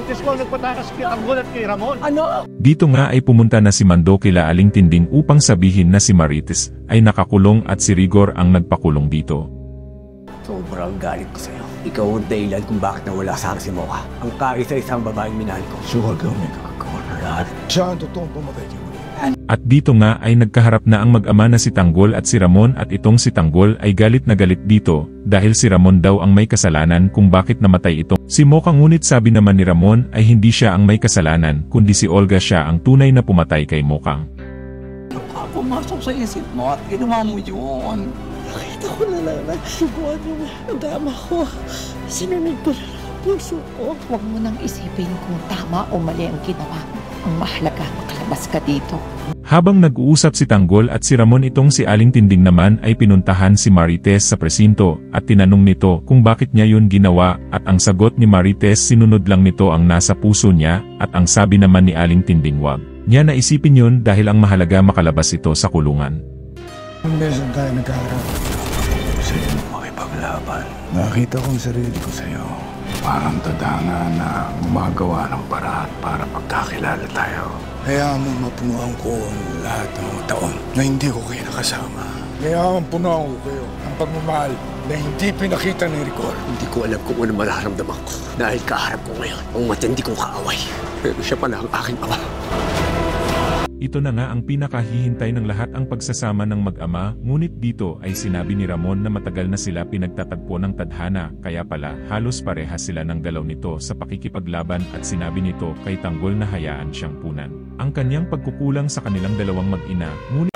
Marites ko ang nagpatakas kay Tanggol at kay Ramon. Ano? Dito nga ay pumunta na si Mando kila Aling Tinding upang sabihin na si Marites ay nakakulong at si Rigor ang nagpakulong dito. Sobrang galit ko sa'yo. Ikaw ang dahilan kung bakit nawala sa akin si Mocha. Ang kaisa-isang babaeng minahal ko. Suwag ang may kakagawa na lahat. Siya ang totoong pumatay kay Muli. At dito nga ay nagkaharap na ang mag-ama na si Tanggol at si Ramon at itong si Tanggol ay galit na galit dito dahil si Ramon daw ang may kasalanan kung bakit namatay ito. Si Mocha ngunit sabi naman ni Ramon ay hindi siya ang may kasalanan kundi si Olga siya ang tunay na pumatay kay Mocha. Pumasok sa isip mo at ginawa mo yun. Nakita ko na lang nagsubuan yung dama ko. Sinunod ko na lang ang puso ko. Huwag mo nang isipin kung tama o mali ang ginawa mo. Ang mahalaga, makalabas ka dito. Habang nag-uusap si Tanggol at si Ramon itong si Aling Tinding naman ay pinuntahan si Marites sa presinto at tinanong nito kung bakit niya yun ginawa at ang sagot ni Marites sinunod lang nito ang nasa puso niya at ang sabi naman ni Aling Tinding wag niya naisipin yun dahil ang mahalaga makalabas ito sa kulungan. Ang beses tayo nagkaharap. Sa iyo makipaglaban. Nakita kong sarili ko sa iyo. Parang tadhana na gumagawa ng paraan para pagkakilala tayo. Kaya mo mapunuan ko ang lahat ng mga taon na hindi ko kayo nakasama. Kaya mapunuan ko kayo ang pagmamahal na hindi pinakita ni Rigor. Hindi ko alam kung ano mararamdaman ko dahil kaharap ko ngayon ang matindi kong kaaway. Pero siya pala ang aking ama. Ito na nga ang pinakahihintay ng lahat ang pagsasama ng mag-ama, ngunit dito ay sinabi ni Ramon na matagal na sila pinagtatagpo ng tadhana, kaya pala halos parehas sila ng galaw nito sa pakikipaglaban at sinabi nito kay Tanggol na hayaan siyang punan ang kanyang pagkukulang sa kanilang dalawang mag-ina, ngunit